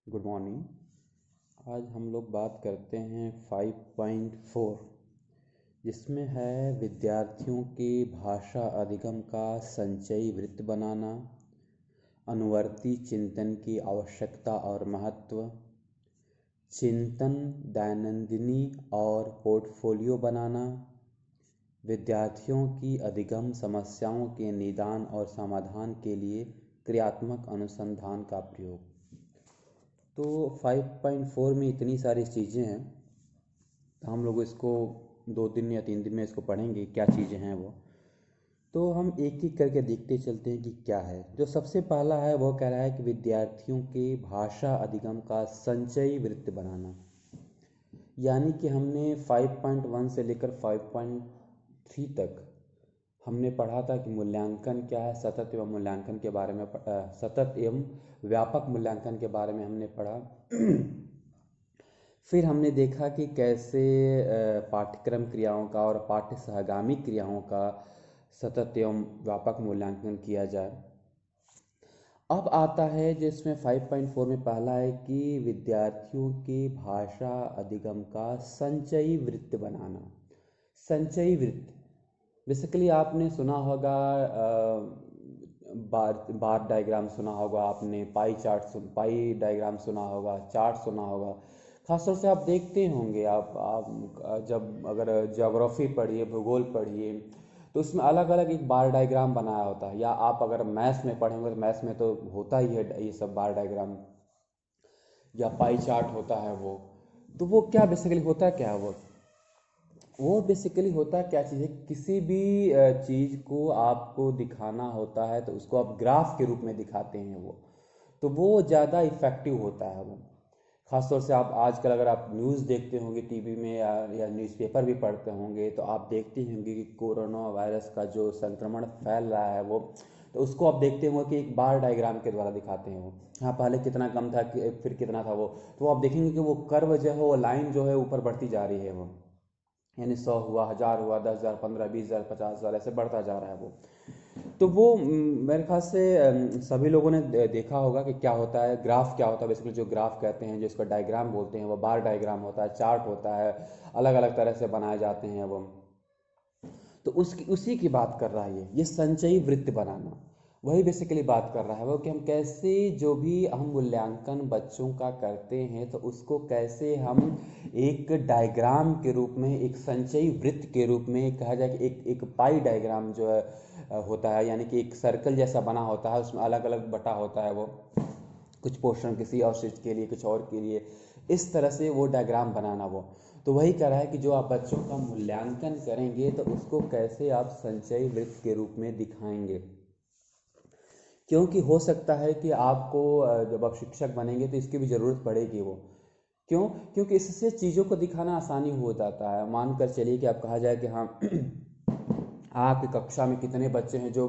Good morning. आज हम लोग बात करते हैं 5.4, जिसमें है विद्यार्थियों की भाषा अधिगम का संचयी वृत्त बनाना, अनुवर्ती चिंतन की आवश्यकता और महत्व, चिंतन दैनंदिनी और पोर्टफोलियो बनाना, विद्यार्थियों की अधिगम समस्याओं के निदान और समाधान के लिए क्रियात्मक अनुसंधान का प्रयोग। तो 5.4 में इतनी सारी चीज़ें हैं, तो हम लोग इसको 2 दिन या 3 दिन में इसको पढ़ेंगे क्या चीज़ें हैं वो। तो हम एक एक करके देखते चलते हैं कि क्या है। जो सबसे पहला है वो कह रहा है कि विद्यार्थियों के भाषा अधिगम का संचयी वृत्त बनाना, यानी कि हमने 5.1 से लेकर 5.3 तक हमने पढ़ा था कि मूल्यांकन क्या है, सतत एवं मूल्यांकन के बारे में सतत एवं व्यापक मूल्यांकन के बारे में हमने पढ़ा। फिर हमने देखा कि कैसे पाठ्यक्रम क्रियाओं का और पाठ्य सहगामी क्रियाओं का सतत एवं व्यापक मूल्यांकन किया जाए। अब आता है जिसमें 5.4 में पहला है कि विद्यार्थियों की भाषा अधिगम का संचयी वृत्त बनाना। संचयी वृत्त बेसिकली आपने सुना होगा, बार डायग्राम सुना होगा आपने, पाई डायग्राम सुना होगा, चार्ट सुना होगा। खासतौर से आप देखते होंगे, आप जब अगर ज्योग्राफी पढ़िए, भूगोल पढ़िए, तो उसमें अलग अलग एक बार डायग्राम बनाया होता है। या आप अगर मैथ्स में पढ़ेंगे तो मैथ्स में तो होता ही है ये सब बार डायग्राम, या पाई चार्ट होता है वो। तो वो क्या बेसिकली होता है, क्या है वो बेसिकली होता क्या चीज़ है, किसी भी चीज़ को आपको दिखाना होता है तो उसको आप ग्राफ के रूप में दिखाते हैं वो, तो वो ज़्यादा इफ़ेक्टिव होता है वो। ख़ासतौर से आप आजकल अगर आप न्यूज़ देखते होंगे टीवी में या न्यूज़पेपर भी पढ़ते होंगे, तो आप देखते होंगे कि कोरोना वायरस का जो संक्रमण फैल रहा है वो, तो उसको आप देखते होंगे कि एक बार डायग्राम के द्वारा दिखाते हैं वो। हाँ, पहले कितना कम था कि फिर कितना था वो, तो आप देखेंगे कि वो कर्व जो है, वो लाइन जो है ऊपर बढ़ती जा रही है वो, यानी 100 हुआ, 1000 हुआ, 10,000, 15, 20,000, 50,000, ऐसे बढ़ता जा रहा है वो। तो वो मेरे ख्याल से सभी लोगों ने देखा होगा कि क्या होता है, ग्राफ क्या होता है। बेसिकली जो ग्राफ कहते हैं, जो इसका डायग्राम बोलते हैं, वो बार डायग्राम होता है, चार्ट होता है, अलग अलग तरह से बनाए जाते हैं वो। तो उसी की बात कर रहा है ये संचयी वृत्त बनाना। वही बेसिकली बात कर रहा है वो कि हम कैसे, जो भी हम मूल्यांकन बच्चों का करते हैं, तो उसको कैसे हम एक डायग्राम के रूप में, एक संचयी वृत्त के रूप में, कहा जाए कि एक पाई डायग्राम जो है होता है, यानी कि एक सर्कल जैसा बना होता है, उसमें अलग अलग बटा होता है वो, कुछ पोर्शन किसी और चीज़ के लिए, कुछ और के लिए, इस तरह से वो डायग्राम बनाना वो। तो वही कह रहा है कि जो आप बच्चों का मूल्यांकन करेंगे तो उसको कैसे आप संचयी वृत्त के रूप में दिखाएंगे। क्योंकि हो सकता है कि आपको जब आप शिक्षक बनेंगे तो इसकी भी ज़रूरत पड़ेगी वो। क्यों? क्योंकि इससे चीज़ों को दिखाना आसानी हो जाता है। मान कर चलिए कि आप कहा जाए कि हाँ आपकी कक्षा में कितने बच्चे हैं जो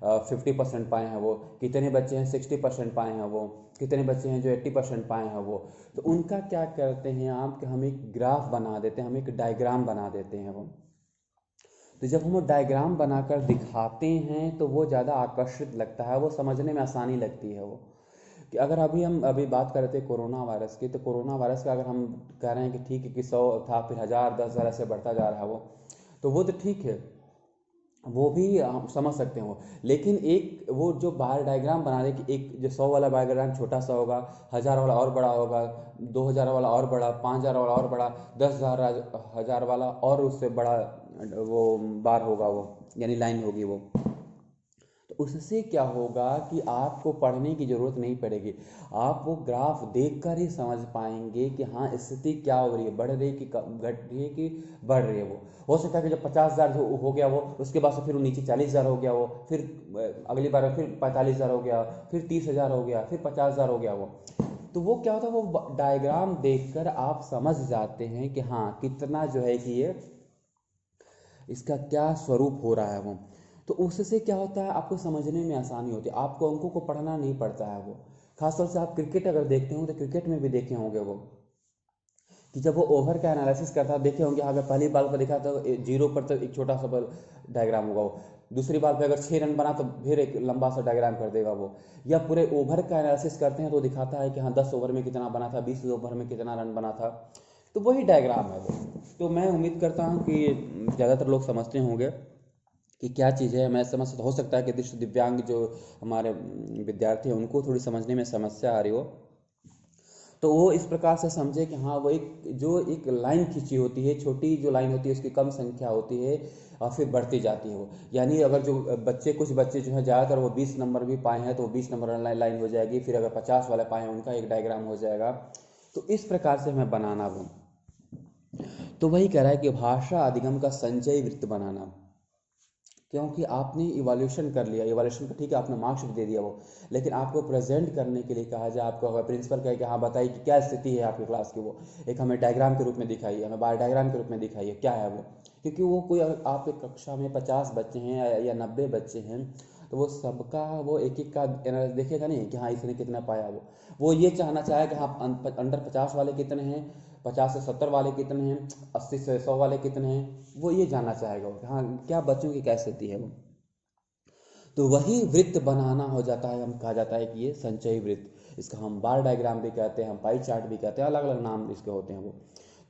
50% पाए हैं वो, कितने बच्चे हैं 60% पाए हैं वो, कितने बच्चे हैं जो 80% पाए हैं वो। तो उनका क्या करते हैं आप कि हम एक ग्राफ बना देते हैं, हम एक डायग्राम बना देते हैं वो। तो जब हम वो डायग्राम बनाकर दिखाते हैं तो वो ज़्यादा आकर्षित लगता है, वो समझने में आसानी लगती है वो। कि अगर हम अभी बात कर रहे थे कोरोना वायरस की, तो कोरोना वायरस का अगर हम कह रहे हैं कि ठीक है कि 100 था, फिर 1000, 10,000 ऐसे बढ़ता जा रहा है वो, तो वो तो ठीक है, वो भी हम समझ सकते हैं वो। लेकिन एक वो जो बार डायग्राम बना दे कि एक जो 100 वाला डायग्राम छोटा सा होगा, 1000 वाला और बड़ा होगा, 2000 वाला और बड़ा, 5000 वाला और बड़ा, 10,000 वाला और उससे बड़ा वो बार होगा वो, यानी लाइन होगी वो। तो उससे क्या होगा कि आपको पढ़ने की ज़रूरत नहीं पड़ेगी, आप वो ग्राफ देखकर ही समझ पाएंगे कि हाँ स्थिति क्या हो रही है, बढ़ रही है कि घट रही है कि बढ़ रही है वो। हो सकता है कि जब 50,000 हो गया वो, उसके बाद से फिर वो नीचे 40,000 हो गया वो, फिर अगली बार फिर 45,000 हो गया, फिर 30,000 हो गया, फिर 50,000 हो गया वो। तो वो क्या होता है, वो डायग्राम देखकर आप समझ जाते हैं कि हाँ कितना जो है कि ये इसका क्या स्वरूप हो रहा है वो। तो उससे क्या होता है, आपको समझने में आसानी होती है, आपको अंकों को पढ़ना नहीं पड़ता है वो। खासतौर से आप क्रिकेट अगर देखते हो तो क्रिकेट में भी देखे होंगे वो, कि जब वो ओवर का एनालिसिस करता है, देखे होंगे अगर पहली बार पर देखा तो जीरो पर तो एक छोटा सा डायग्राम होगा वो, दूसरी बार पे अगर 6 रन बना तो फिर एक लंबा सा डायग्राम कर देगा वो। या पूरे ओवर का एनालिसिस करते हैं तो दिखाता है कि हाँ 10 ओवर में कितना बना था, 20 ओवर में कितना रन बना था, तो वही डायग्राम है वो। तो मैं उम्मीद करता हूँ कि ज़्यादातर लोग समझते होंगे कि क्या चीज़ है। मैं समझ हो सकता है कि दृष्टि दिव्यांग जो हमारे विद्यार्थी हैं उनको थोड़ी समझने में समस्या आ रही हो, तो वो इस प्रकार से समझे कि हाँ वो एक लाइन खींची होती है, छोटी जो लाइन होती है उसकी कम संख्या होती है और फिर बढ़ती जाती है वो। यानी अगर जो बच्चे कुछ बच्चे जो है ज़्यादातर वो 20 नंबर भी पाए हैं तो 20 नंबर लाइन हो जाएगी, फिर अगर 50 वाले पाए हैं उनका एक डायग्राम हो जाएगा। तो इस प्रकार से हमें बनाना वो। तो वही कह रहा है कि भाषा अधिगम का संचय वृत्त बनाना, क्योंकि आपने इवोल्यूशन कर लिया, इवोल्यूशन का ठीक है आपने मार्क्स भी दे दिया वो, लेकिन आपको प्रेजेंट करने के लिए कहा जाए, आपको अगर प्रिंसिपल कहे कि हाँ बताइए कि क्या स्थिति है आपकी क्लास की, वो एक हमें डायग्राम के रूप में दिखाइए, हमें बार डायग्राम के रूप में दिखाइए क्या है वो। क्योंकि वो कोई अगर आपकी कक्षा में 50 बच्चे हैं या 90 बच्चे हैं तो वो सबका वो एक एक का देखेगा नहीं कि हाँ इसने कितना पाया। वो ये चाहना चाहे कि हाँ अंडर 50 वाले कितने हैं, 50 से 70 वाले कितने हैं, 80 से 100 वाले कितने हैं, वो ये जानना चाहेगा कि हाँ क्या बच्चों की क्या स्थिति है वो। तो वही वृत्त बनाना हो जाता है, हम कहा जाता है कि ये संचयी वृत्त। इसका हम बार डायग्राम भी कहते हैं, हम पाई चार्ट भी कहते हैं, अलग अलग नाम इसके होते हैं वो।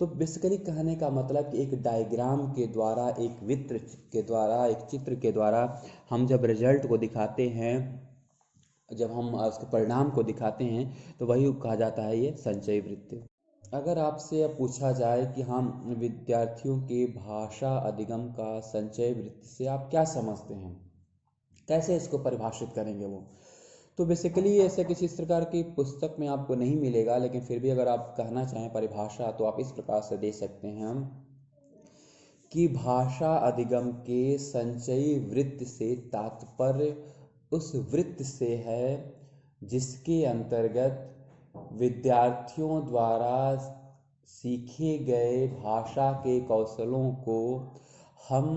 तो बेसिकली कहने का मतलब कि एक डायग्राम के द्वारा, एक वृत्त के द्वारा, एक चित्र के द्वारा हम जब रिजल्ट को दिखाते हैं, जब हम उसके परिणाम को दिखाते हैं, तो वही कहा जाता है ये संचयी वृत्त। अगर आपसे अब पूछा जाए कि हम विद्यार्थियों के भाषा अधिगम का संचय वृत्त से आप क्या समझते हैं, कैसे इसको परिभाषित करेंगे वो, तो बेसिकली ऐसे किसी इस प्रकार की पुस्तक में आपको नहीं मिलेगा, लेकिन फिर भी अगर आप कहना चाहें परिभाषा तो आप इस प्रकार से दे सकते हैं हम कि भाषा अधिगम के संचयी वृत्त से तात्पर्य उस वृत्त से है जिसके अंतर्गत विद्यार्थियों द्वारा सीखे गए भाषा के कौशलों को हम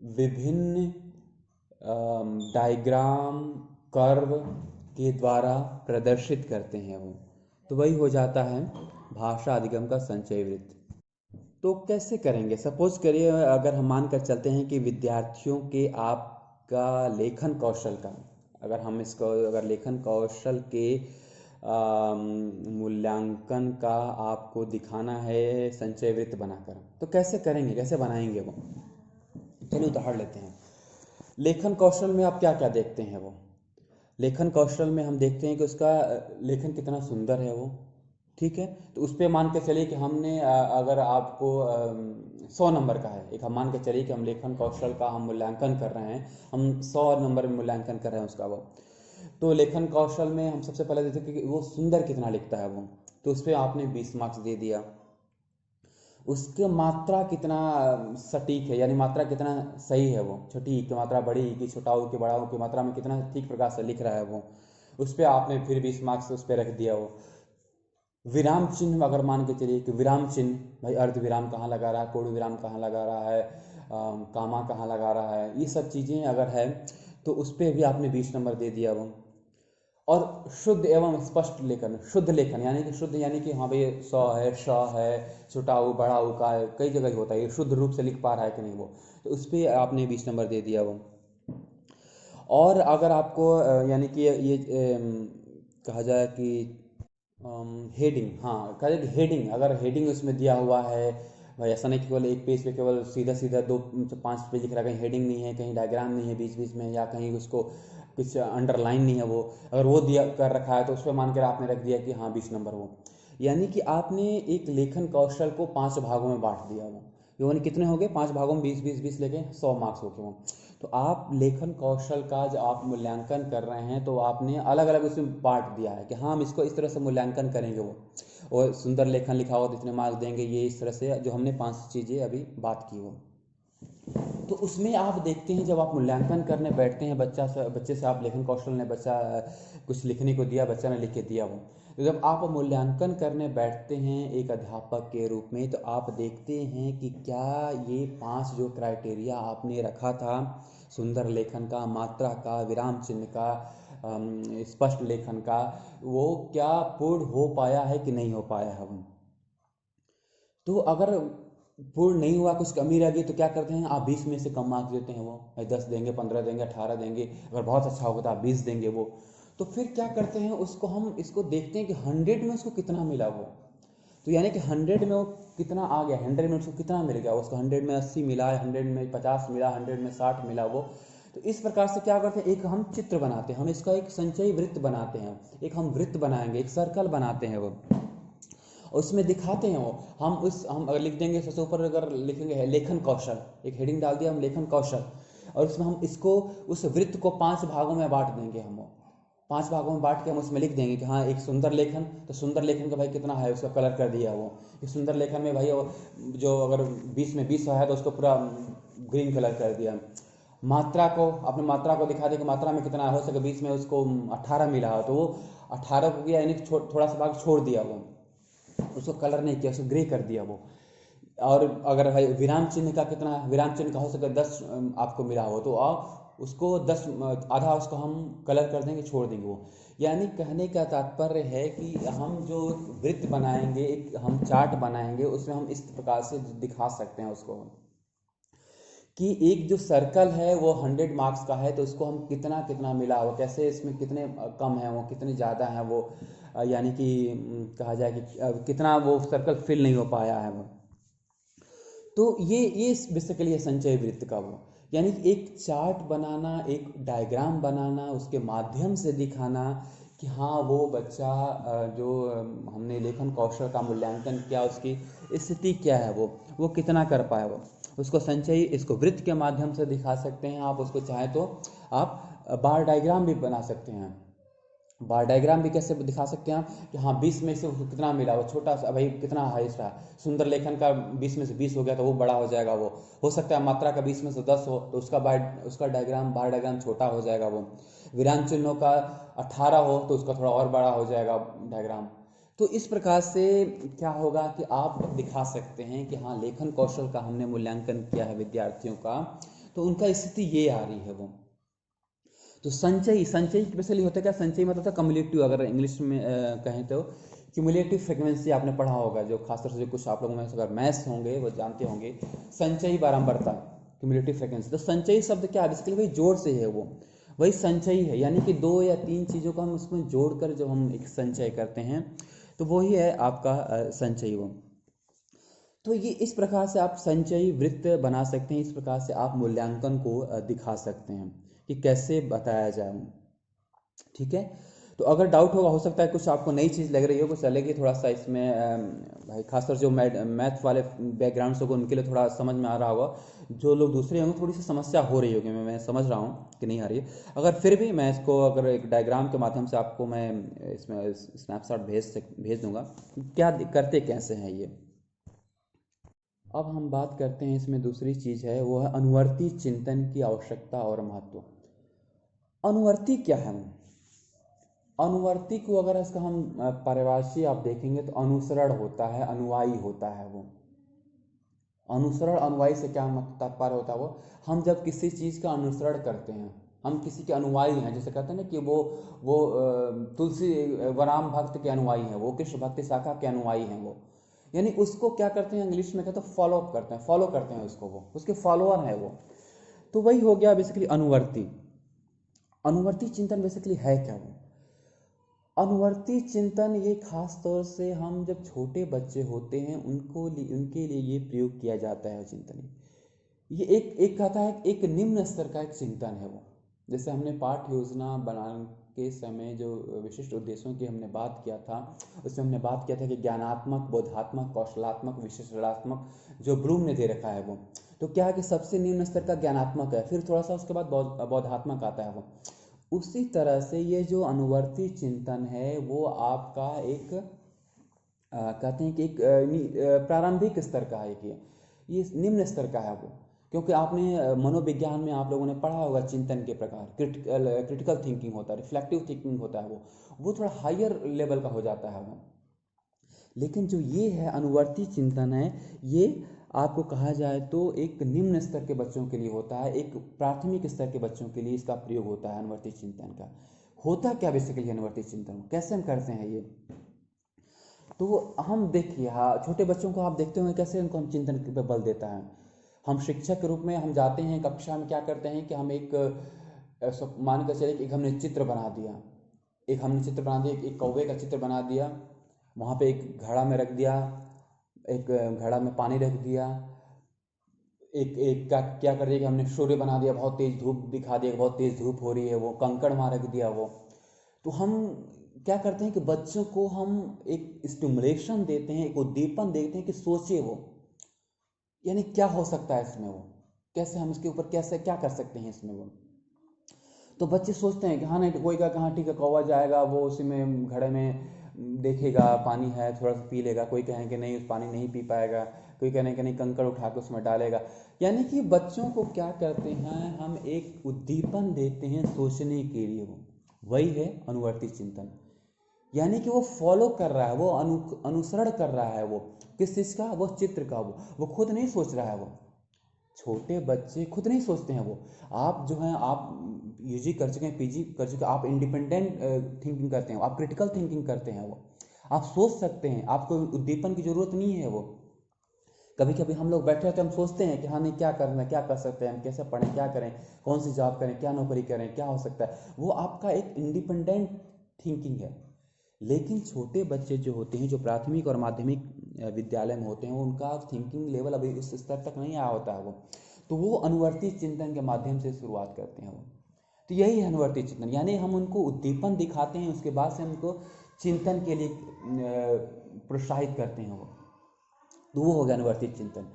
विभिन्न डायग्राम, कर्व के द्वारा प्रदर्शित करते हैं वो। तो वही हो जाता है भाषा अधिगम का संचय वृत्त। तो कैसे करेंगे, सपोज करिए अगर हम मान कर चलते हैं कि विद्यार्थियों के आपका लेखन कौशल का, अगर हम इसको अगर लेखन कौशल के मूल्यांकन का आपको दिखाना है संचय वृत्त बनाकर, तो कैसे करेंगे, कैसे बनाएंगे वो। चलिए उदाहरण लेते हैं। लेखन कौशल में आप क्या क्या देखते हैं वो। लेखन कौशल में हम देखते हैं कि उसका लेखन कितना सुंदर है वो, ठीक है। तो उस पर मान के चलिए कि हमने अगर आपको 100 नंबर का है, एक हम मान के चलिए कि हम लेखन कौशल का हम मूल्यांकन कर रहे हैं, हम 100 नंबर में मूल्यांकन कर रहे हैं उसका वो। तो लेखन कौशल में हम सबसे पहले देखते हैं कि वो सुंदर कितना लिखता है वो, तो उस पर आपने 20 मार्क्स दे दिया। उसकी मात्रा कितना सटीक है, यानी मात्रा कितना सही है वो, छोटी की मात्रा बड़ी की, छोटाऊ की बड़ाऊ की मात्रा में कितना ठीक प्रकार से लिख रहा है वो, उस पर आपने फिर 20 मार्क्स उस पर रख दिया वो। विराम चिन्ह अगर मान के चलिए कि विराम चिन्ह, भाई अर्ध विराम कहाँ लगा रहा है, पूर्ण विराम कहाँ लगा रहा है, कामा कहाँ लगा रहा है, ये सब चीज़ें अगर है तो उस पर भी आपने 20 नंबर दे दिया वो। और शुद्ध एवं स्पष्ट लेखन, शुद्ध लेखन यानी कि शुद्ध यानी कि हाँ भाई स है, श है, छोटा ऊ बड़ा ऊ का है, कई जगह होता है, ये शुद्ध रूप से लिख पा रहा है कि नहीं वो, तो उस पर आपने 20 नंबर दे दिया वो। और अगर आपको यानी कि ये कहा जाए कि हेडिंग, हाँ कहा जाए कि हेडिंग, अगर हेडिंग उसमें दिया हुआ है, भाई ऐसा नहीं कि केवल एक पेज पे केवल सीधा सीधा 2 5 पेज लिख रहा है, कहीं हेडिंग नहीं है, कहीं डायग्राम नहीं है बीच बीच में, या कहीं उसको कुछ अंडरलाइन नहीं है वो, अगर वो दिया कर रखा है तो उस पर मान कर आपने रख दिया कि हाँ 20 नंबर वो। यानी कि आपने एक लेखन कौशल को 5 भागों में बांट दिया वो। यानी कितने हो गए, 5 भागों में 20 20 20 लेके 100 मार्क्स हो गए वो। तो आप लेखन कौशल का जो आप मूल्यांकन कर रहे हैं तो आपने अलग अलग उसमें बांट दिया है कि हाँ हम इसको इस तरह से मूल्यांकन करेंगे वो, और सुंदर लेखन लिखा हो तो इतने मार्क्स देंगे, ये इस तरह से जो हमने 5 चीज़ें अभी बात की वो। तो उसमें आप देखते हैं जब आप मूल्यांकन करने बैठते हैं बच्चे से आप लेखन कौशल ने बच्चा कुछ लिखने को दिया, बच्चा ने लिख के दिया वो, तो जब आप मूल्यांकन करने बैठते हैं एक अध्यापक के रूप में, तो आप देखते हैं कि क्या ये 5 जो क्राइटेरिया आपने रखा था, सुंदर लेखन का, मात्रा का, विराम चिन्ह का, स्पष्ट लेखन का, वो क्या पूर्ण हो पाया है कि नहीं हो पाया है वो। तो अगर पूर्ण नहीं हुआ, कुछ कमी रह गई, तो क्या करते हैं, आप 20 में से कम मार्क्स देते हैं, वो भाई 10 देंगे, 15 देंगे, 18 देंगे, अगर बहुत अच्छा होगा तो आप 20 देंगे वो। तो फिर क्या करते हैं, उसको हम इसको देखते हैं कि 100 में उसको कितना मिला वो। तो यानी कि 100 में वो कितना आ गया, 100 में उसको कितना मिल गया, उसको 100 में 80 मिला, 100 में 50 मिला, 100 में 60 मिला वो। तो इस प्रकार से क्या करते हैं, एक हम चित्र बनाते हैं, हम इसका एक संचयी वृत्त बनाते हैं, एक हम वृत्त बनाएंगे, एक सर्कल बनाते हैं वो, और उसमें दिखाते हैं वो। हम अगर लिख देंगे सबसे ऊपर, अगर लिखेंगे है लेखन कौशल, एक हेडिंग डाल दिया हम लेखन कौशल, और उसमें हम इसको उस वृत्त को 5 भागों में बांट देंगे हम वो। 5 भागों में बांट के हम उसमें लिख देंगे कि हाँ एक सुंदर लेखन, तो सुंदर लेखन का भाई कितना है, उसका कलर कर दिया वो, कि सुंदर लेखन में भाई जो अगर 20 में 20 है तो उसको पूरा ग्रीन कलर कर दिया। मात्रा को, अपने मात्रा को दिखा दिया कि मात्रा में कितना हो सके, 20 में उसको 18 मिला हो तो वो 18 को किया, यानी थोड़ा सा भाग छोड़ दिया वो, उसको कलर नहीं किया, उसको ग्रे कर दिया वो। और अगर भाई विराम चिन्ह का कितना, विराम चिन्ह का हो सके 10 आपको मिला हो तो आप उसको 10 आधा उसको हम कलर कर देंगे, छोड़ देंगे वो। यानी कहने का तात्पर्य है कि हम जो वृत्त बनाएंगे, एक हम चार्ट बनाएंगे, उसमें हम इस प्रकार से दिखा सकते हैं उसको, कि एक जो सर्कल है वो 100 मार्क्स का है, तो उसको हम कितना कितना मिला वो, कैसे इसमें कितने कम है वो, कितने ज़्यादा हैं वो, यानी कि कहा जाए कि कितना वो सर्कल फिल नहीं हो पाया है वो। तो ये बेसिकली है संचय वृत्त का वो, यानी कि एक चार्ट बनाना, एक डायग्राम बनाना, उसके माध्यम से दिखाना कि हाँ वो बच्चा जो हमने लेखन कौशल का मूल्यांकन किया, उसकी स्थिति क्या है, वो कितना कर पाया वो, उसको संचयी, इसको वृत्त के माध्यम से दिखा सकते हैं आप। उसको चाहे तो आप बार डायग्राम भी बना सकते हैं। बार डायग्राम भी कैसे दिखा सकते हैं आप, कि हाँ 20 में से उसको कितना मिला, वो छोटा सा भाई कितना हाइस्ट रहा, सुंदर लेखन का 20 में से 20 हो गया तो वो बड़ा हो जाएगा वो। हो सकता है मात्रा का 20 में से 10 हो तो उसका डायग्राम, बार डायग्राम छोटा हो जाएगा वो। विराम चिन्हों का 18 हो तो उसका थोड़ा और बड़ा हो जाएगा डायग्राम। तो इस प्रकार से क्या होगा कि आप दिखा सकते हैं कि हाँ लेखन कौशल का हमने मूल्यांकन किया है विद्यार्थियों का, तो उनका स्थिति ये आ रही है वो। तो संचयी, संचयी बेसिकली होता है क्या, संचयी मतलब था कम्युलेटिव, अगर इंग्लिश में कहें तो क्यूमुलेटिव फ्रिक्वेंसी आपने पढ़ा होगा, जो खासतौर से जो कुछ आप लोगों में से अगर मैथ्स होंगे वो जानते होंगे, संचयी बारंबारता, क्यूमुलेटिव फ्रिक्वेंसी। तो संचयी शब्द क्या है, बेसिकली वही जोड़ से है वो, वही संचयी है, यानी कि 2 या 3 चीज़ों को हम उसमें जोड़कर जब हम एक संचय करते हैं तो वही है आपका संचयी वो। तो ये इस प्रकार से आप संचयी वृत्त बना सकते हैं, इस प्रकार से आप मूल्यांकन को दिखा सकते हैं कि कैसे बताया जाए। ठीक है, तो अगर डाउट होगा, हो सकता है कुछ आपको नई चीज़ लग रही हो, कुछ अलग ही थोड़ा सा इसमें भाई खासकर जो मैथ वाले बैकग्राउंड से होगा उनके लिए थोड़ा समझ में आ रहा होगा, जो लोग दूसरे होंगे थोड़ी सी समस्या हो रही होगी, मैं समझ रहा हूँ कि नहीं आ रही है। अगर फिर भी मैं इसको अगर एक डायग्राम के माध्यम से आपको मैं इसमें स्नैपशॉट भेज दूंगा, क्या करते कैसे हैं ये। अब हम बात करते हैं, इसमें दूसरी चीज़ है वो है अनुवर्ती चिंतन की आवश्यकता और महत्व। अनुवर्ती क्या है, अनुवर्ती को अगर इसका हम परिभाषी आप देखेंगे तो अनुसरण होता है, अनुयायी होता है वो। अनुसरण अनुयायी से क्या तात्पर्य होता है वो, हम जब किसी चीज़ का अनुसरण करते हैं, हम किसी के अनुयायी हैं, जैसे कहते हैं ना कि वो तुलसी राम भक्त के अनुयायी हैं, वो कृष्ण भक्ति शाखा के अनुयायी हैं वो, यानी उसको क्या करते हैं, इंग्लिश में कहते हैं फॉलो अप करते हैं, फॉलो करते हैं उसको, वो उसके फॉलोअर हैं वो। तो वही हो गया बेसिकली अनुवर्ती। अनुवर्ती चिंतन बेसिकली है क्या वो, अनुवर्ती चिंतन ये खास तौर से हम जब छोटे बच्चे होते हैं उनके लिए ये प्रयोग किया जाता है चिंतन। ये एक एक कहता है एक निम्न स्तर का एक चिंतन है वो। जैसे हमने पाठ्य योजना बनाने के समय जो विशिष्ट उद्देश्यों की हमने बात किया था, उसमें हमने बात किया था कि ज्ञानात्मक, बोधात्मक, कौशलात्मक, विश्लेषणात्मक जो ब्लूम ने दे रखा है वो। तो क्या है कि सबसे निम्न स्तर का ज्ञानात्मक है, फिर थोड़ा सा उसके बाद बौद्धात्मक आता है वो। उसी तरह से ये जो अनुवर्ती चिंतन है वो आपका एक कहते हैं कि एक प्रारंभिक स्तर का है, कि ये निम्न स्तर का है वो। क्योंकि आपने मनोविज्ञान में आप लोगों ने पढ़ा होगा चिंतन के प्रकार, क्रिटिकल थिंकिंग होता है, रिफ्लेक्टिव थिंकिंग होता है वो थोड़ा हायर लेवल का हो जाता है वो। लेकिन जो ये है अनुवर्ती चिंतन है, ये आपको कहा जाए तो एक निम्न स्तर के बच्चों के लिए होता है, एक प्राथमिक स्तर के बच्चों के लिए इसका प्रयोग होता है अनुवर्ती चिंतन का। होता क्या बेसिकली अनुवर्ती चिंतन, कैसे हम करते हैं ये। तो हम देखिए, हाँ, छोटे बच्चों को आप देखते होंगे कैसे उनको हम चिंतन पे बल देता है। हम शिक्षक के रूप में हम जाते हैं कक्षा में, क्या करते हैं कि हम एक मान कर चले कि एक हमने चित्र बना दिया, एक कौवे का चित्र बना दिया, वहाँ पे एक घड़ा में रख दिया, एक घड़ा में पानी रख दिया, एक एक क्या क्या कर दिया कि हमने सूर्य बना दिया, बहुत तेज धूप दिखा दिया, बहुत तेज धूप हो रही है, वो कंकड़ वहाँ रख दिया वो। तो हम क्या करते हैं कि बच्चों को हम एक स्टिमुलेशन देते हैं, एक उद्दीपन देते हैं कि सोचे वो, यानी क्या हो सकता है इसमें, वो कैसे हम इसके ऊपर कैसे क्या कर सकते हैं इसमें वो। तो बच्चे सोचते हैं कि हाँ नहीं, कोई का कहाँ, ठीक है कौवा जाएगा, वो उसी में घड़े में देखेगा पानी है, थोड़ा सा पी लेगा, कोई कहें कि नहीं उस पानी नहीं पी पाएगा, कोई कहने कि नहीं कंकड़ उठा के उसमें डालेगा। यानी कि बच्चों को क्या करते हैं, हम एक उद्दीपन देते हैं सोचने के लिए, वो वही है अनुवर्ती चिंतन। यानी कि वो फॉलो कर रहा है, वो अनुसरण कर रहा है, वो किस चीज़ का, वो चित्र का, वो खुद नहीं सोच रहा है। वो छोटे बच्चे खुद नहीं सोचते हैं। वो आप जो हैं, आप यूजी कर चुके हैं, पीजी कर चुके हैं, आप इंडिपेंडेंट थिंकिंग करते हैं, आप क्रिटिकल थिंकिंग करते हैं, वो आप सोच सकते हैं, आपको उद्दीपन की ज़रूरत नहीं है। वो कभी कभी हम लोग बैठे रहते हैं, हम सोचते हैं कि हाँ नहीं क्या करना, क्या कर सकते हैं हम, कैसे पढ़ें, क्या करें, कौन सी जॉब करें, क्या नौकरी करें, क्या हो सकता है। वो आपका एक इंडिपेंडेंट थिंकिंग है। लेकिन छोटे बच्चे जो होते हैं, जो प्राथमिक और माध्यमिक विद्यालय में होते हैं, उनका थिंकिंग लेवल अभी उस स्तर तक नहीं आया होता है वो, तो वो अनुवर्ती चिंतन के माध्यम से शुरुआत करते हैं वो। तो यही है अनुवर्ती चिंतन, यानी हम उनको उद्दीपन दिखाते हैं, उसके बाद से हम उनको चिंतन के लिए प्रोत्साहित करते हैं वो। तो वो हो गया अनुवर्ती चिंतन।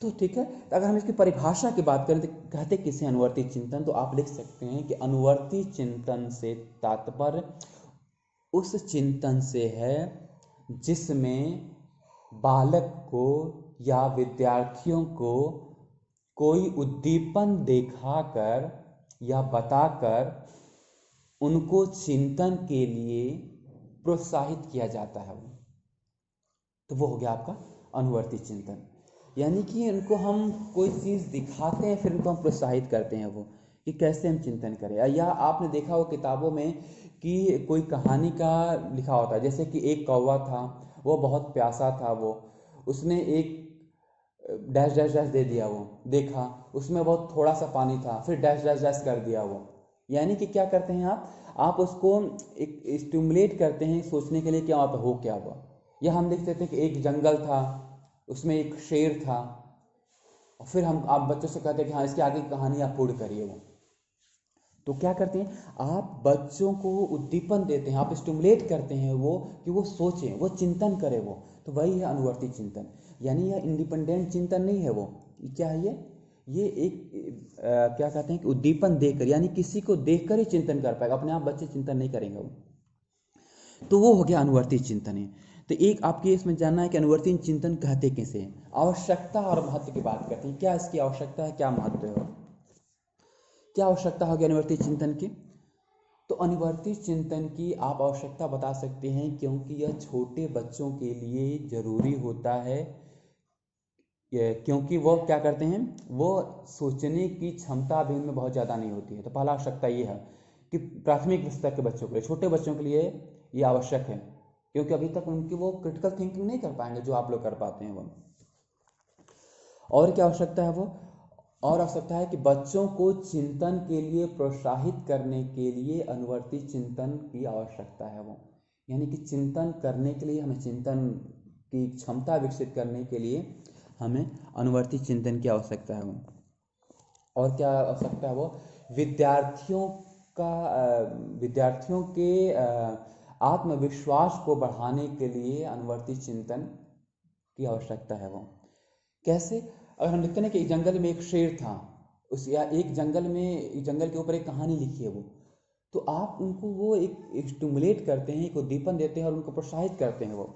तो ठीक है, तो अगर हम इसकी परिभाषा की बात करें तो कहते किसे अनुवर्ती चिंतन, तो आप लिख सकते हैं कि अनुवर्ती चिंतन से तात्पर्य उस चिंतन से है जिसमें बालक को या विद्यार्थियों को कोई उद्दीपन दिखाकर या बताकर उनको चिंतन के लिए प्रोत्साहित किया जाता है। तो वो हो गया आपका अनुवर्ती चिंतन। यानी कि उनको हम कोई चीज़ दिखाते हैं, फिर उनको हम प्रोत्साहित करते हैं वो कि कैसे हम चिंतन करें। या आपने देखा हो किताबों में कि कोई कहानी का लिखा होता है, जैसे कि एक कौवा था, वो बहुत प्यासा था, वो उसने एक डैश डैश डैश दे दिया, वो देखा उसमें बहुत थोड़ा सा पानी था, फिर डैश डैश डैश कर दिया वो। यानी कि क्या करते हैं आप उसको एक स्टिमुलेट करते हैं सोचने के लिए कि वहाँ पर हो क्या हुआ। या हम देख सकते हैं कि एक जंगल था, उसमें एक शेर था, और फिर हम आप बच्चों से कहते हैं कि हाँ इसके आगे की कहानी आप पूर्ण करिए वो। तो क्या करते हैं, आप बच्चों को उद्दीपन देते हैं, आप स्टिमुलेट करते हैं वो कि वो सोचें, वो चिंतन करें वो। तो वही है अनुवर्ती चिंतन। यानी यह इंडिपेंडेंट चिंतन नहीं है वो, क्या है ये एक क्या कहते हैं कि उद्दीपन देकर, यानी किसी को देखकर ही चिंतन कर पाएगा, अपने आप बच्चे चिंतन नहीं करेंगे वो। तो वो हो गया अनुवर्ती चिंतन है। तो एक आपके इसमें जानना है कि अनुवर्ती चिंतन कहते किसे हैं। आवश्यकता और महत्व की बात करते हैं, क्या इसकी आवश्यकता है, क्या महत्व है, क्या आवश्यकता होगी अनुवर्ती चिंतन की। तो अनुवर्ती चिंतन की आप आवश्यकता बता सकते हैं क्योंकि यह छोटे बच्चों के लिए जरूरी होता है। क्योंकि वो क्या करते हैं, वो सोचने की क्षमता भी उनमें बहुत ज़्यादा नहीं होती है। तो पहला आवश्यकता ये है कि प्राथमिक स्तर के बच्चों के लिए, छोटे बच्चों के लिए ये आवश्यक है, क्योंकि अभी तक उनकी वो क्रिटिकल थिंकिंग नहीं कर पाएंगे जो आप लोग कर पाते हैं वो। और क्या आवश्यकता है वो, और आवश्यकता है कि बच्चों को चिंतन के लिए प्रोत्साहित करने के लिए अनुवर्ती चिंतन की आवश्यकता है वो। यानी कि चिंतन करने के लिए, हमें चिंतन की क्षमता विकसित करने के लिए हमें अनुवर्ती चिंतन की आवश्यकता है वो। और क्या आवश्यकता है वो, विद्यार्थियों विद्यार्थियों के आत्मविश्वास को बढ़ाने के लिए अनुवर्ती चिंतन की आवश्यकता है वो। कैसे, अगर हम लिखते हैं कि एक जंगल में एक शेर था, उस या एक जंगल के ऊपर एक कहानी लिखी है वो, तो आप उनको वो एक स्टिमुलेट करते हैं, एक उद्दीपन देते हैं और उनको प्रोत्साहित करते हैं वो।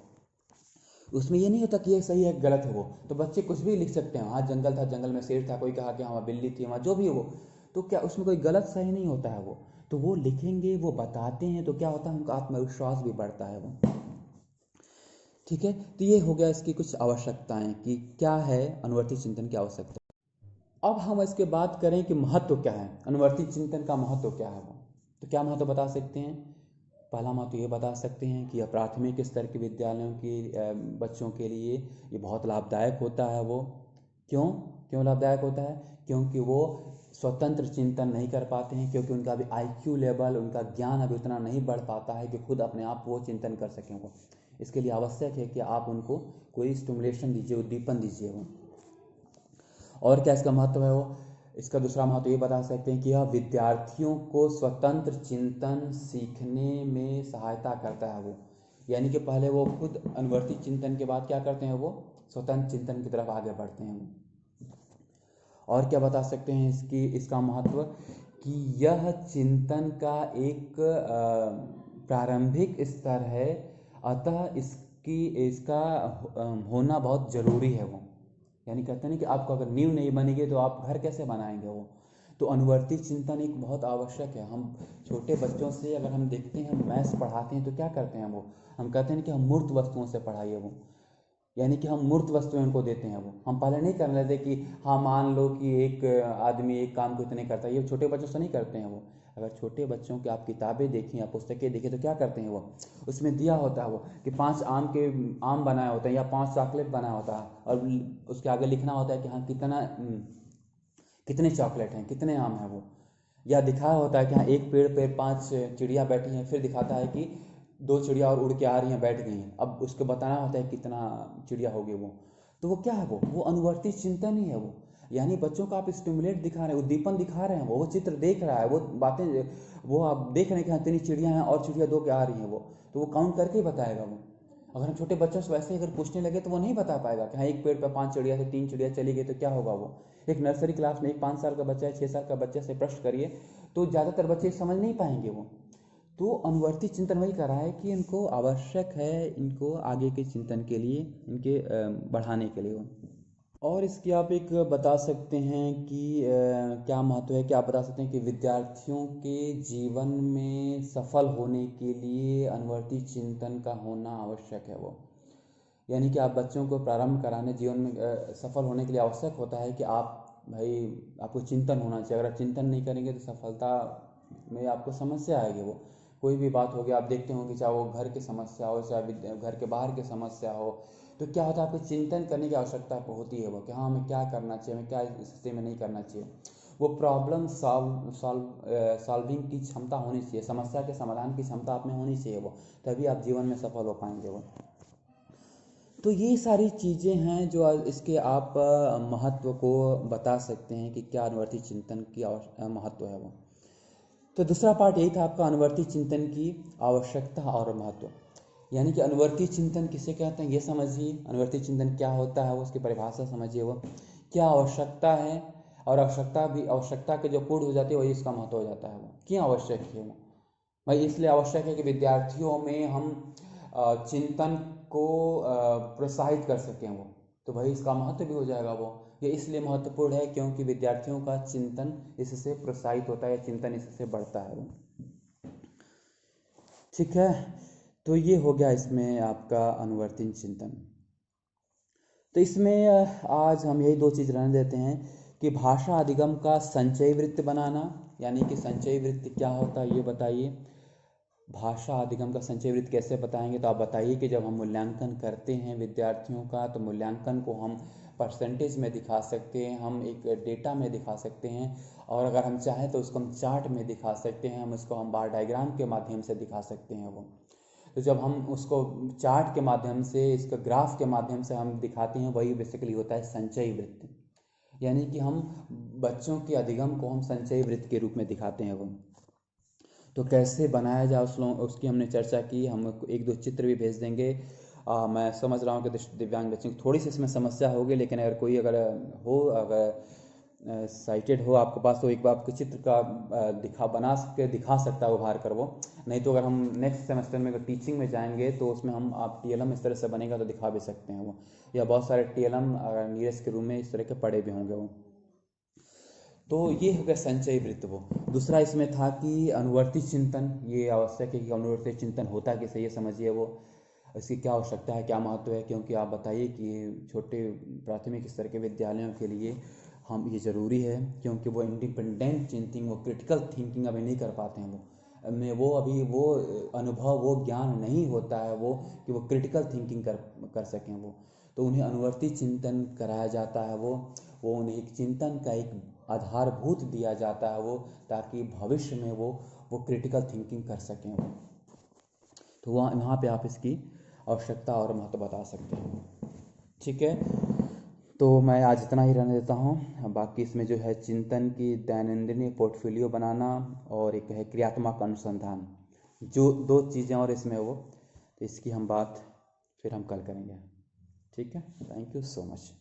उसमें ये नहीं होता कि ये सही है गलत है वो, तो बच्चे कुछ भी लिख सकते हैं, हाँ जंगल था, जंगल में शेर था, कोई कहा कि हाँ बिल्ली थी वहाँ, जो भी हो, तो क्या उसमें कोई गलत सही नहीं होता है वो। तो वो लिखेंगे, वो बताते हैं, तो क्या होता है, उनका आत्मविश्वास भी बढ़ता है वो। ठीक है, तो ये हो गया इसकी कुछ आवश्यकताएं कि क्या है अनुवर्ती चिंतन की आवश्यकता। अब हम इसके बात करें कि महत्व क्या है, अनुवर्ती चिंतन का महत्व क्या है वो। तो क्या महत्व बता सकते हैं, पहला महत्व ये बता सकते हैं कि यह प्राथमिक स्तर के विद्यालयों की बच्चों के लिए ये बहुत लाभदायक होता है। वो क्यों क्यों लाभदायक होता है? क्योंकि वो स्वतंत्र चिंतन नहीं कर पाते हैं, क्योंकि उनका अभी आईक्यू लेवल, उनका ज्ञान अभी उतना नहीं बढ़ पाता है कि खुद अपने आप वो चिंतन कर सकें। वो इसके लिए आवश्यक है कि आप उनको कोई स्टिमुलेशन दीजिए, उद्दीपन दीजिए। वो और क्या इसका महत्व है? वो इसका दूसरा महत्व ये बता सकते हैं कि यह विद्यार्थियों को स्वतंत्र चिंतन सीखने में सहायता करता है। वो यानी कि पहले वो खुद अनुवर्ती चिंतन के बाद क्या करते हैं? वो स्वतंत्र चिंतन की तरफ आगे बढ़ते हैं। वो और क्या बता सकते हैं इसका महत्व? कि यह चिंतन का एक प्रारंभिक स्तर है, अतः इसका होना बहुत ज़रूरी है। वो यानी कहते हैं कि आपको अगर नींव नहीं बनेगी तो आप घर कैसे बनाएंगे? वो तो अनुवर्ती चिंतन एक बहुत आवश्यक है। हम छोटे बच्चों से अगर हम देखते हैं, मैथ्स पढ़ाते हैं तो क्या करते हैं? वो हम कहते हैं कि हम मूर्त वस्तुओं से पढ़ाइए। वो यानी कि हम मूर्त वस्तुएं उनको देते हैं। वो हम पहले नहीं करने देते कि हाँ मान लो कि एक आदमी एक काम को इतने करता है, ये छोटे बच्चों से नहीं करते हैं। वो अगर छोटे बच्चों की आप किताबें देखिए या पुस्तकें देखिए तो क्या करते हैं? वो उसमें दिया होता है वो कि 5 आम बनाए होते हैं या 5 चॉकलेट बनाया होता है, और उसके आगे लिखना होता है कि हाँ कितने चॉकलेट हैं, कितने आम हैं। वो या दिखाया होता है कि हाँ एक पेड़ पे 5 चिड़िया बैठी हैं, फिर दिखाता है कि 2 चिड़िया और उड़ के आ रही हैं, बैठ गई हैं। अब उसको बताना होता है कितना चिड़िया होगी। वो तो वो क्या है? वो अनुवर्ती चिंतन ही है। वो यानी बच्चों को आप स्टिमुलेट दिखा रहे हैं, उद्दीपन दिखा रहे हैं। वो चित्र देख रहा है, वो बातें वो आप देख रहे हैं कि हाँ 3 चिड़िया हैं और चिड़िया 2 के आ रही हैं। वो तो वो काउंट करके ही बताएगा। वो अगर हम छोटे बच्चों से वैसे ही अगर पूछने लगे तो वो नहीं बता पाएगा कि हाँ एक पेड़ पर 5 चिड़िया से 3 चिड़िया चली गई तो क्या होगा। वो एक नर्सरी क्लास में एक 5 साल का बच्चा है, 6 साल का बच्चे से प्रश्न करिए तो ज़्यादातर बच्चे समझ नहीं पाएंगे। वो तो अनुवर्ती चिंतन वही कर रहा है कि इनको आवश्यक है, इनको आगे के चिंतन के लिए, इनके बढ़ाने के लिए। और इसकी आप एक बता सकते हैं कि क्या महत्व है? कि आप बता सकते हैं कि विद्यार्थियों के जीवन में सफल होने के लिए अनुवर्ती चिंतन का होना आवश्यक है। वो यानी कि आप बच्चों को प्रारंभ कराने जीवन में सफल होने के लिए आवश्यक होता है कि आप भाई आपको चिंतन होना चाहिए। अगर आप चिंतन नहीं करेंगे तो सफलता में आपको समस्या आएगी। वो कोई भी बात होगी, आप देखते होंगे, चाहे वो घर की समस्या हो, चाहे घर के बाहर की समस्या हो, तो क्या होता है? आपको चिंतन करने की आवश्यकता होती है। वो कि हाँ हमें क्या करना चाहिए, हमें क्या इस स्थिति में नहीं करना चाहिए। वो प्रॉब्लम सॉल्विंग की क्षमता होनी चाहिए, समस्या के समाधान की क्षमता आप में होनी चाहिए। वो तभी आप जीवन में सफल हो पाएंगे। वो तो ये सारी चीज़ें हैं जो इसके आप महत्व को बता सकते हैं कि क्या अनुवर्ती चिंतन की महत्व है। वो तो दूसरा पार्ट यही था आपका, अनुवर्ती चिंतन की आवश्यकता और महत्व। यानी कि अनुवर्ती चिंतन किसे कहते हैं ये समझिए, अनुवर्ती चिंतन क्या होता है वो उसकी परिभाषा समझिए। वो क्या आवश्यकता है, और आवश्यकता के जो पूर्ण हो जाती है वही इसका महत्व हो जाता है। वो क्यों आवश्यक है? वो भाई इसलिए आवश्यक है कि विद्यार्थियों में हम चिंतन को प्रोत्साहित कर सकें। वो तो भाई इसका महत्व भी हो जाएगा। वो ये इसलिए महत्वपूर्ण है क्योंकि विद्यार्थियों का चिंतन इससे प्रोत्साहित होता है, चिंतन इससे बढ़ता है। वो ठीक है, तो ये हो गया इसमें आपका अनुवर्ती चिंतन। तो इसमें आज हम यही 2 चीज़ रहने देते हैं कि भाषा अधिगम का संचयी वृत्त बनाना, यानी कि संचयी वृत्त क्या होता है ये बताइए। भाषा अधिगम का संचय वृत्त कैसे बताएंगे? तो आप बताइए कि जब हम मूल्यांकन करते हैं विद्यार्थियों का तो मूल्यांकन को हम परसेंटेज में दिखा सकते हैं, हम एक डेटा में दिखा सकते हैं, और अगर हम चाहें तो उसको हम चार्ट में दिखा सकते हैं, हम उसको हम बार डायग्राम के माध्यम से दिखा सकते हैं। वो तो जब हम उसको चार्ट के माध्यम से, इसका ग्राफ के माध्यम से हम दिखाते हैं, वही बेसिकली होता है संचयी वृत्त। यानी कि हम बच्चों के अधिगम को हम संचयी वृत्त के रूप में दिखाते हैं। वो तो कैसे बनाया जाए उसकी हमने चर्चा की। हम 1-2 चित्र भी भेज देंगे। मैं समझ रहा हूँ कि दिव्यांग बच्चों की थोड़ी सी इसमें समस्या होगी, लेकिन अगर कोई अगर साइटेड हो आपके पास तो एक बार आपको चित्र का दिखा सकता है उभार कर। वो नहीं तो अगर हम नेक्स्ट सेमेस्टर में अगर टीचिंग में जाएंगे तो उसमें हम आप टीएलएम इस तरह से बनेगा तो दिखा भी सकते हैं। वो या बहुत सारे टीएलएम नीरज के रूम में इस तरह के पड़े भी होंगे। वो तो ये हो गया संचयी वृत्त। वो दूसरा इसमें था कि अनुवर्ती चिंतन, ये आवश्यक है कि अनुवर्ती चिंतन होता कैसे ये समझिए। वो इसकी क्या आवश्यकता है, क्या महत्व है, क्योंकि आप बताइए कि छोटे प्राथमिक स्तर के विद्यालयों के लिए हम ये ज़रूरी है, क्योंकि वो इंडिपेंडेंट थिंकिंग, वो क्रिटिकल थिंकिंग अभी नहीं कर पाते हैं। वो में वो अभी वो अनुभव, वो ज्ञान नहीं होता है वो कि वो क्रिटिकल थिंकिंग कर सकें वो, तो उन्हें अनुवर्ती चिंतन कराया जाता है वो उन्हें एक चिंतन का एक आधारभूत दिया जाता है वो, ताकि भविष्य में वो क्रिटिकल थिंकिंग कर सकें वो। तो वहाँ पे आप इसकी आवश्यकता और महत्व बता सकते हैं। ठीक है, तो मैं आज इतना ही रहने देता हूँ। बाकी इसमें जो है चिंतन की दैनंदिनी पोर्टफोलियो बनाना और एक है क्रियात्मक अनुसंधान, जो 2 चीज़ें और इसमें वो, तो इसकी हम बात फिर हम कल करेंगे। ठीक है, थैंक यू सो मच।